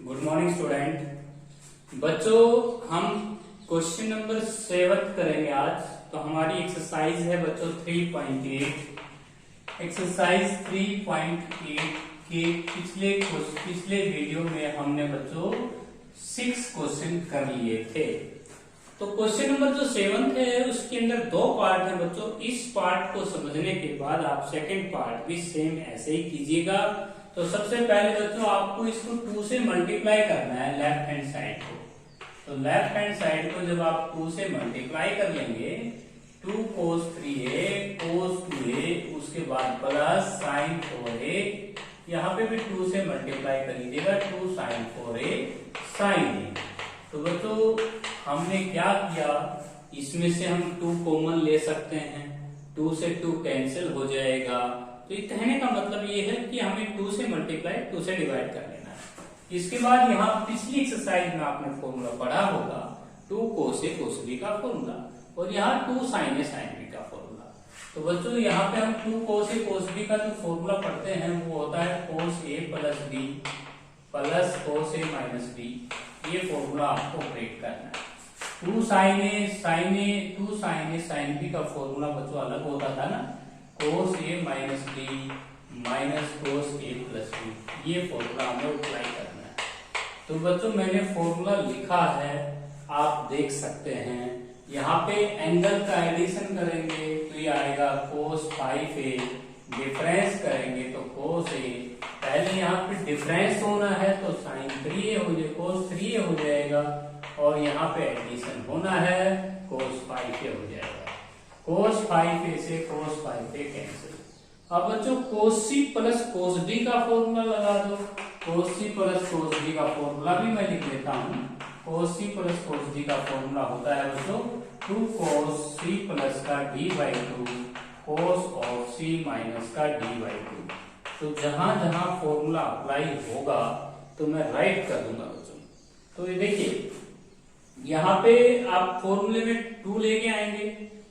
Good morning student. बच्चों, हम question number 7 करेंगे आज। तो हमारी एक्सरसाइज है बच्चों 3.8। एक्सरसाइज 3.8 के पिछले वीडियो में हमने बच्चों 6 क्वेश्चन कर लिए थे। तो क्वेश्चन नंबर जो 7 है उसके अंदर 2 पार्ट है बच्चों। इस पार्ट को समझने के बाद आप सेकंड पार्ट भी सेम ऐसे ही कीजिएगा। तो सबसे पहले बच्चों आपको इसको 2 से मल्टीप्लाई करना है लेफ्ट हैंड साइड को। तो लेफ्ट हैंड साइड को जब आप 2 से मल्टीप्लाई कर लेंगे 2 cos 3a cos 2a उसके बाद प्लस sin 4a, यहाँ पे भी 2 से मल्टीप्लाई कर लीजिएगा 2 sin 4a sin a। तो बच्चों हमने क्या किया, इसमें से हम 2 कॉमन ले सकते हैं, 2 से 2 कैंसिल हो जाएगा। तो ये कहने का मतलब ये है कि हमें 2 से मल्टीप्लाई 2 से डिवाइड कर लेना है। इसके बाद यहाँ पिछली एक्सरसाइज में आपने फॉर्मूला पढ़ा होगा 2 cos a cos b का फॉर्मूला, और यहाँ 2 sin a sin b का फॉर्मूला। तो बच्चों यहाँ पे हम 2 cos a cos b का जो फॉर्मूला पढ़ते हैं वो होता है cos a plus b plus cos a minus b। ये फॉर्मूला आपको ऑपरेट करना है। 2 sin a sin b का फॉर्मूला बच्चों अलग होता था ना, cos a minus b minus cos a plus b। ये फॉर्मूला हमें अप्लाई करना है। तो बच्चों मैंने फॉर्मूला लिखा है, आप देख सकते हैं। यहाँ पे एंगल का एडिशन करेंगे तो ये आएगा cos 5a, डिफरेंस करेंगे तो cos a। पहले यहाँ पे डिफरेंस होना है तो sin 3a हो जाए cos 3a हो जाएगा, और यहाँ पे एडिशन होना है cos 5a हो जाएगा। cos 5a से cos 5a कैंसिल। अब बच्चों cos c plus cos d का फॉर्मूला लगा दो। cos c plus cos d का फॉर्मूला भी मैं लिख लेता हूँ। cos c plus cos d का फॉर्मूला होता है बच्चों 2 cos c प्लस का d/2 cos of c minus का d/2। तो जहां जहां फॉर्मूला अप्लाई होगा तो मैं राइट कर दूंगा बच्चों। तो ये देखिए यहाँ पे आप फॉर्मूले में 2 लेके आएंगे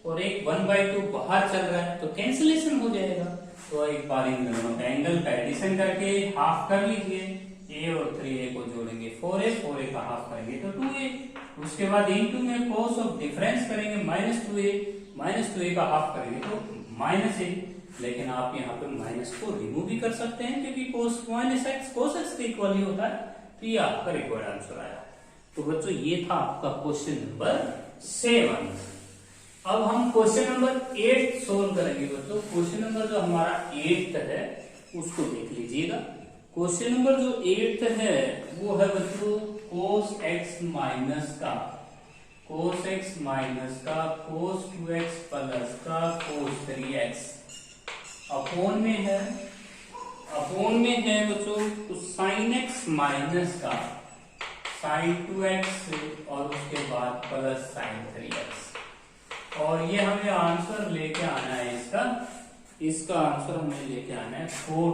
और एक 1/2 बाहर चल रहा है तो कैंसिलेशन हो जाएगा। तो एक बार इन दोनों का एंगल का एडिशन करके हाफ कर लीजिए, a और 3a को जोड़ेंगे 4a का हाफ करेंगे तो 2a। उसके बाद इनटू में cos ऑफ डिफरेंस करेंगे माइनस 2a का हाफ करेंगे तो -a। लेकिन आप यहाँ पे माइनस को रिमूव भी कर सकते हैं क्योंकि cos x के इक्वल ही होता है। तो ये आपका रिक्वायर्ड आंसर आया। तो बच्चों ये था आपका क्वेश्चन नंबर 7। अब हम क्वेश्चन नंबर 8 सोल्व करेंगे बच्चों। क्वेश्चन नंबर जो हमारा 8 है उसको देख लीजिएगा। क्वेश्चन नंबर जो 8 है वो है बच्चों cos x माइनस का cos 2x प्लस का cos 3x अपोन में है बच्चों sin x माइनस का sin 2x और उसके बाद प्लस sin 3x। और ये हमें आंसर लेके आना है इसका आंसर हमें लेके आना है 4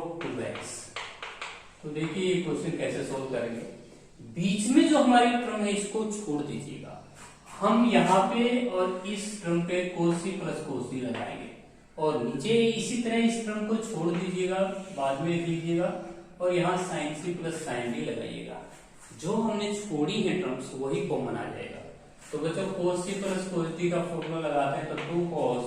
तो देखिए ये क्वेश्चन कैसे सोल्व करेंगे। बीच में जो हमारी टर्म है इसको छोड़ दीजिएगा। हम यहाँ पे और इस टर्म पे cos c plus cos d लगाएंगे, और नीचे इसी तरह इस टर्म को छोड़ दीजिएगा, बाद में लिख लीजिएगा, और यहाँ sin c plus sin d लगाइएगा। जो हमने छोड़ी है टर्म्स वही कॉमन आ जाएगा। तो बच्चों cos c plus cos d का फॉर्मूला लगाते हैं तो 2 cos,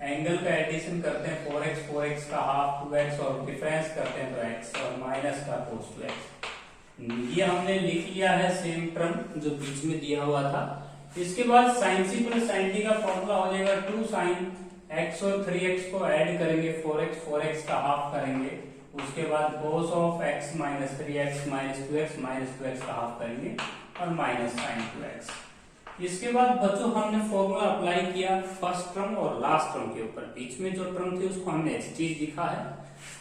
एंगल का एडिशन करते हैं 4x का हाफ 2x, और डिफरेंस करते हैं तो x, और माइनस का cos 2x। ये हमने लिख लिया है सेम टर्म जो बीच में दिया हुआ था। इसके बाद sin c plus sin d का फॉर्मूला हो जाएगा 2 sin x और 3x को ऐड करेंगे 4x का हाफ करेंगे, उसके बाद cos of x minus 3x minus 2x का हाफ करेंगे और माइनस sin 2x। इसके बाद बच्चों हमने फॉर्मूला अप्लाई किया फर्स्ट टर्म और लास्ट टर्म के ऊपर। बीच में जो टर्म थी उसको हमने ऐसी चीज लिखा है।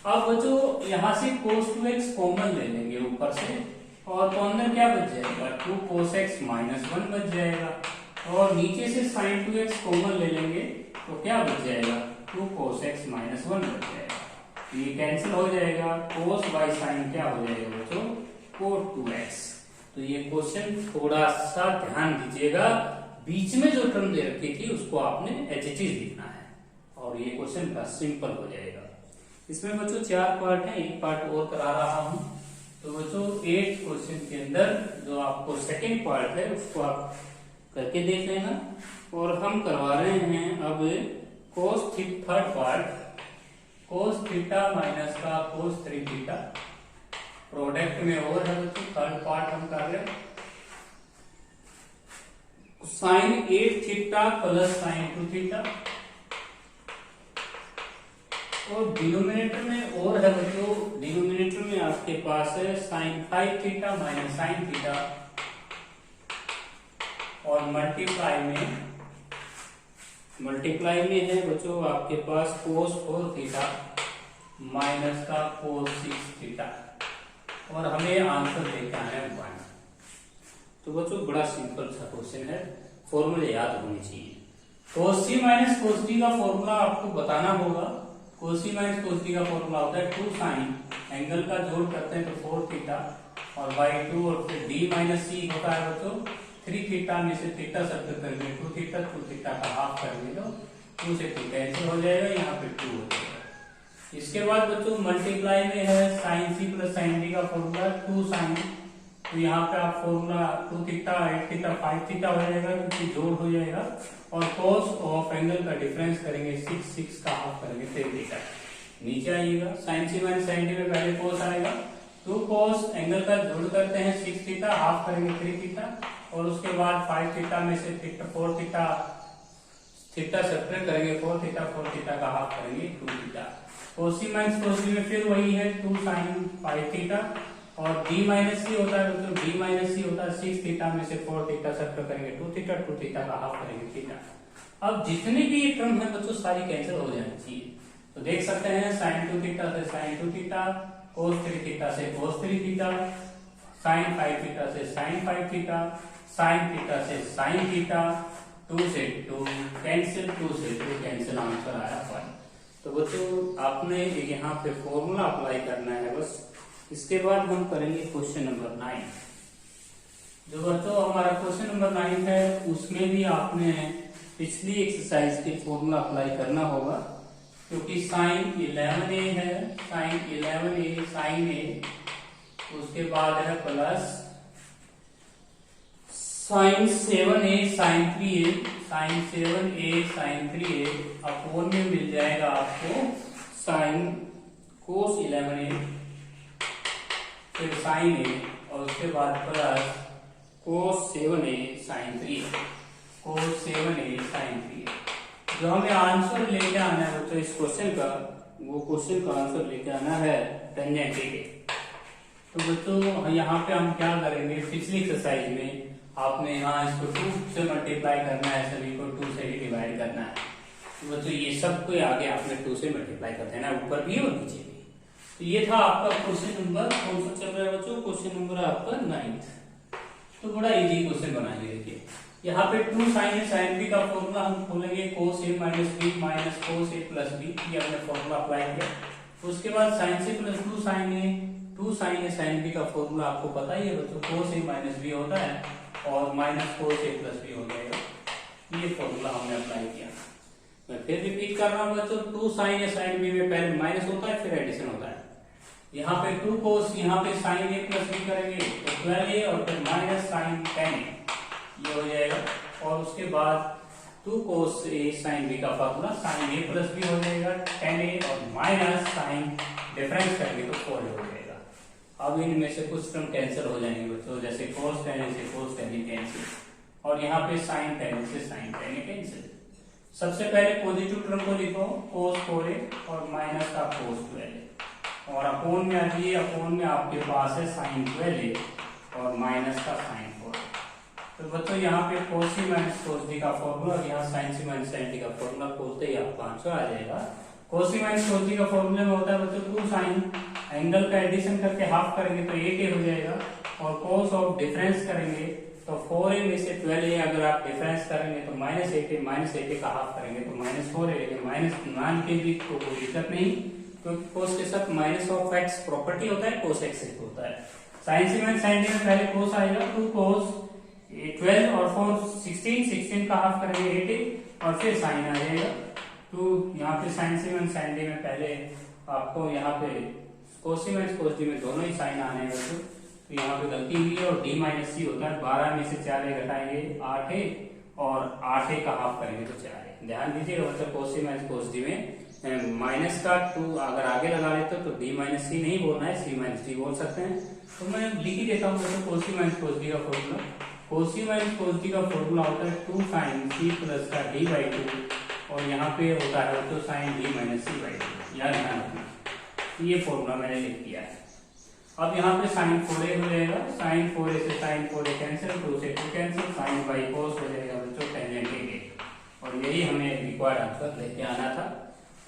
अब बच्चों यहाँ से cos 2x कॉमन ले लेंगे ऊपर से, और तो अंदर क्या बच जाएगा 2 cos x माइनस 1 बच जाएगा, और नीचे से sin 2x कॉमन ले लेंगे तो क्या बच जाएगा 2 cos x माइनस 1 बच जाएगा। ये कैंसिल हो जाएगा, cos बाई sin क्या हो जाएगा बच्चों cos 2x। तो ये क्वेश्चन थोड़ा सा ध्यान दीजिएगा, बीच में जो टर्म दे रखी थी उसको आपने एच लिखना है और ये क्वेश्चन सिंपल हो जाएगा। इसमें बच्चों 4 पार्ट है, एक पार्ट और करा रहा हूं। तो तो बच्चों 8 क्वेश्चन के अंदर जो आपको सेकंड पार्ट है उसको आप करके देख लेना। और हम करवा रहे हैं अब cos third part, cos theta minus का कोस 3 थीटा प्रोडक्ट में और है बच्चों। थर्ड पार्ट हम कर रहे हैं sine 8 theta plus sine 2 theta, और डिनोमिनेटर में और है बच्चों, डिनोमिनेटर में आपके पास है sine 5 theta minus sine theta, और मल्टीप्लाई में है बच्चों आपके पास कोस 4 थीटा माइनस का कोस 6 थीटा, और हमें आंसर लेके आना है 1। तो बच्चों बड़ा सिंपल सा क्वेश्चन है, फॉर्मूले याद होने चाहिए। कोस सी माइनस कोस डी का फॉर्मूला आपको बताना होगा। कोस सी माइनस कोस डी का फॉर्मूला होता है 2 साइन, एंगल का जोड़ करते हैं तो 4 थीटा और बाई 2, और फिर डी माइनस सी होता है बच्चों 3 थीटा में से थीटा सब्ट्रैक्ट करेंगे 2 थीटा का हाफ करेंगे तो 2 से 2 कैंसिल हो जाएगा, यहाँ पे 2 हो जाएगा। इसके बाद बच्चों मल्टीप्लाई में है sine C plus sine D का फॉर्मूला 2 साइन, तो यहाँ पे आप फॉर्मूला 2 थीटा 8 थीटा 5 थीटा हो जाएगा क्योंकि जोड़ हो जाएगा, और कोस ऑफ एंगल का डिफरेंस करेंगे 6 का हाफ करेंगे 3 थीटा। नीचे आइएगा साइन सी माइनस साइन डी में पहले कोस आएगा, 2 कोस एंगल का जोड़ करते हैं 6 थीटा, हाफ करेंगे 3 थीटा, और उसके बाद 5 थीटा में से 4 थीटा सब्ट्रैक्ट करेंगे 4 थीटा का हाफ करेंगे 2 थीटा। कोस सी माइनस कोस डी में फिर वही है 2 साइन 5 थीटा, और डी माइनस सी होता है तो डी माइनस सी होता है 6 थीटा में से 4 थीटा सब्ट्रैक्ट करेंगे 2 थीटा का हाफ करेंगे थीटा। अब जितने भी ये टर्म है बच्चों सारी कैंसिल हो जानी चाहिए। तो देख सकते हैं साइन 2 थीटा से साइन 2 थीटा, कोस 3 थीटा से कोस 3 थीटा, साइन 5 थीटा से साइन 5 थीटा, साइन थीटा से साइन थीटा, 2 से 2 कैंसिल, 2 से 2 कैंसिल, आंसर आया 1। तो बच्चों आपने यहाँ पे फॉर्मूला अप्लाई करना है बस। इसके बाद हम करेंगे क्वेश्चन नंबर 9। जो बच्चों हमारा क्वेश्चन नंबर 9 है उसमें भी आपने पिछली एक्सरसाइज के फॉर्मूला अप्लाई करना होगा, क्योंकि साइन 11a है, साइन 11a साइन ए, उसके बाद है plus sine 7a sine 3a, sine 7a sine 3a upon में मिल जाएगा आपको साइन कोस 11a, फिर साइन ए, और उसके बाद plus cos 7a sine 3a, cos 7a sine 3a। जो हमें आंसर लेके आना है बच्चों इस क्वेश्चन का, वो क्वेश्चन का आंसर लेके आना है टेंजेंट के। तो बच्चों यहाँ पे हम क्या करेंगे, पिछली एक्सरसाइज में आपने यहाँ इसको 2 से मल्टीप्लाई करना है, सभी को 2 से ही डिवाइड करना है। तो बच्चों ये सब को आगे आपने 2 से मल्टीप्लाई कर देना, ऊपर भी और नीचे भी। तो ये था आपका क्वेश्चन नंबर कौन सा चल रहा है बच्चों, क्वेश्चन नंबर आपका 9। तो बड़ा इजी क्वेश्चन बनाएंगे। देखिए यहाँ पे 2 साइन ए साइन बी का फॉर्मूला हम खोलेंगे, कोस ए माइनस बी माइनस कोस ए प्लस बी, ये हमने फॉर्मूला अप्लाई किया। उसके बाद साइन से प्लस 2 साइन ए साइन बी का फॉर्मूला आपको पता ही है बच्चों, कोस ए माइनस बी होता है और माइनस कोस ए प्लस बी हो जाएगा। ये फॉर्मूला हमने अप्लाई किया। मैं फिर रिपीट कर रहा हूँ बच्चों, 2 साइन ए साइन बी में पहले माइनस होता है फिर एडिशन होता है। यहाँ पे 2 कोस, यहाँ पे साइन ए प्लस बी करेंगे तो 12a, और फिर माइनस साइन 10a, ये हो जाएगा। और उसके बाद 2 कोस ए साइन बी का फॉर्मूला साइन ए प्लस बी हो जाएगा 10a, और माइनस साइन डिफरेंस करेंगे तो 4a हो जाएगा। अब इनमें से कुछ टर्म कैंसिल हो जाएंगे बच्चों, जैसे कोस 10a से कोस 10a कैंसिल, और यहाँ पे साइन 10a से साइन 10a कैंसिल। सबसे पहले पॉजिटिव टर्म को लिखो कोस 4a और माइनस का कोस 12a, और अपोन में आ जाइए, अपोन में आपके पास है साइन 12a और माइनस का साइन 4। तो बच्चों यहाँ पे कोस सी माइनस कोस डी का फॉर्मूला, और यहाँ साइन सी माइनस साइन डी का फॉर्मूला खोलते ही आपका आंसर आ जाएगा। कोस सी माइनस कोस डी का फॉर्मूले में होता है बच्चों 2 साइन, एंगल का एडिशन करके हाफ करेंगे तो 8a हो जाएगा, और कोस ऑफ डिफरेंस करेंगे तो 4a में से 12a अगर आप डिफरेंस करेंगे तो माइनस 8a का हाफ करेंगे तो माइनस 4a, माइनस मान के भी तो कोई दिक्कत नहीं, क्योंकि कोस के साथ माइनस ऑफ एक्स प्रॉपर्टी होता है, कोस एक्स होता है। साइन सी माइनस साइन डी में पहले कोस आएगा 2 कोस 12 और 4 16 का हाफ करेंगे 8a, और फिर साइन आ जाएगा। तो यहाँ पे साइन सी माइनस साइन डी में पहले आपको यहाँ पे cos c minus cos d में दोनों ही साइन आने हैं बच्चों, तो यहाँ पे गलती हुई है और d माइनस सी होता है 12 में से 4 घटाएंगे 8 है और 8 का हाफ करेंगे तो 4 है। ध्यान दीजिएगा बच्चों cos c minus cos d में माइनस का 2 अगर आगे लगा लेते हो तो d माइनस सी नहीं बोलना है, c माइनस d बोल सकते हैं। तो मैं लिख ही देता हूँ बच्चों cos c minus cos d का formula. cos c minus cos d का फॉर्मूला होता है 2 sin c प्लस का d/2 और यहाँ पे होता है तो sin d minus c by 2। याद ध्यान रखना, ये फॉर्मूला मैंने लिख दिया है। अब यहाँ पे sin 4a हो जाएगा, sin 4a से sin 4a कैंसिल, 2 से 2 कैंसिल, sin बाई cos हो जाएगा बच्चों टेंजेंट के, और यही हमें रिक्वायर्ड आंसर लेके आना था।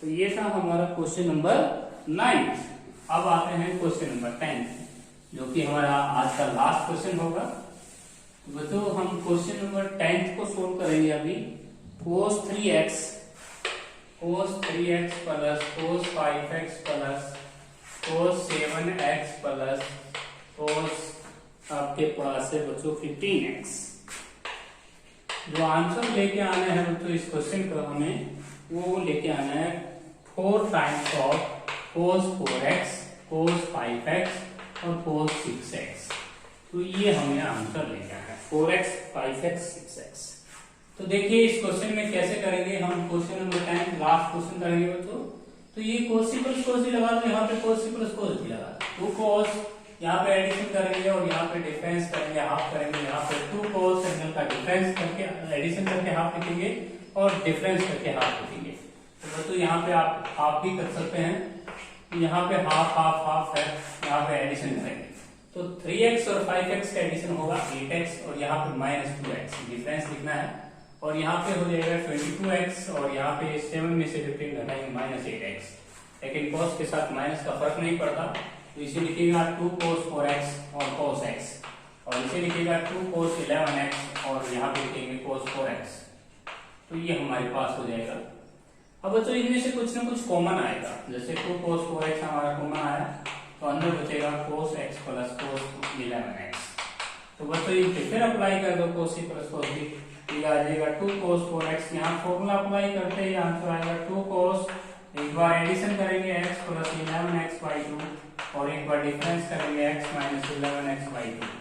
तो ये था हमारा क्वेश्चन नंबर 9। अब आते हैं क्वेश्चन नंबर 10 जो कि हमारा आज का लास्ट क्वेश्चन होगा। बच्चों हम क्वेश्चन नंबर 10 को सोल्व करेंगे अभी। cos 3x plus cos 5x plus cos 7x plus cos आपके पास है बच्चों 15x। जो आंसर लेके आना है बच्चों इस क्वेश्चन का हमें वो लेके आना है 4 times of cos 4x, cos 5x और cos 6x। तो ये हमें आंसर लेके आना है 4x, 5x, 6x। तो देखिए इस क्वेश्चन में कैसे करेंगे हम। क्वेश्चन नंबर 10 लास्ट क्वेश्चन करेंगे बच्चों। तो ये cos c plus cos d लगा दो, यहाँ पे cos c plus cos d लगा दो, 2 cos यहाँ पे एडिशन करेंगे और यहाँ पे डिफरेंस करेंगे, हाफ करेंगे। यहाँ पे 2 cos एंगल का डिफरेंस करके एडिशन करके हाफ लिखेंगे और डिफरेंस करके हाफ लिखेंगे। तो बच्चों यहाँ पे आप हाफ भी कर सकते हैं, यहाँ पे हाफ हाफ हाफ है, यहाँ पे एडिशन करेंगे तो 3x और 5x का एडिशन होगा 8x और यहाँ पे माइनस 2x डिफरेंस लिखना है। और यहाँ पे हो जाएगा 22x और यहाँ पे 7 में से 15 घटाएंगे माइनस 8x। लेकिन cos के साथ माइनस का फर्क नहीं पड़ता, तो इसे लिखिएगा 2 cos 4x और cos x, और इसे लिखिएगा 2 cos 11x और यहाँ पे लिखेंगे cos 4x। तो ये हमारे पास हो जाएगा। अब बच्चों इनमें से कुछ ना कुछ कॉमन आएगा, जैसे 2 cos 4x हमारा कॉमन आया तो अंदर बचेगा cos x plus cos 11x। तो बच्चों ये फिर अप्लाई कर दो cos c plus cos d, ये आ जाएगा 2 cos 4x। यहाँ फॉर्मूला अप्लाई करते ही आंसर आएगा 2 cos, एक बार एडिशन करेंगे x प्लस 11x बाई 2 और एक बार डिफरेंस करेंगे x माइनस 11x बाई 2।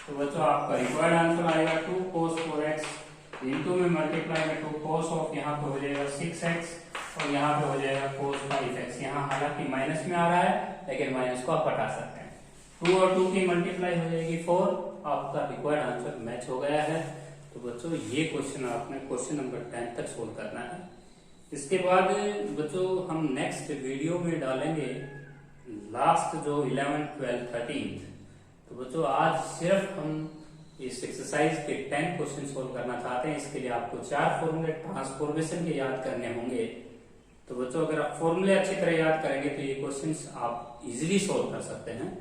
तो बच्चों आपका रिक्वायर्ड आंसर आएगा 2 cos 4x इनटू में मल्टीप्लाई में 2 cos ऑफ यहाँ पे हो जाएगा 6x और यहाँ पे हो जाएगा cos 5x। यहाँ हालांकि माइनस में आ रहा है लेकिन माइनस को आप हटा सकते हैं। 2 और 2 की मल्टीप्लाई हो जाएगी 4। आपका रिक्वायर्ड आंसर मैच हो गया है। तो बच्चों ये क्वेश्चन आपने क्वेश्चन नंबर 10 तक सोल्व करना है। इसके बाद बच्चों हम नेक्स्ट वीडियो में डालेंगे लास्ट जो 11, 12, 13। तो बच्चों आज सिर्फ हम इस एक्सरसाइज के 10 क्वेश्चन सोल्व करना चाहते हैं। इसके लिए आपको 4 फॉर्मूले ट्रांसफॉर्मेशन के याद करने होंगे। तो बच्चों अगर आप फॉर्मूले अच्छी तरह याद करेंगे तो ये क्वेश्चंस आप इजीली सोल्व कर सकते हैं।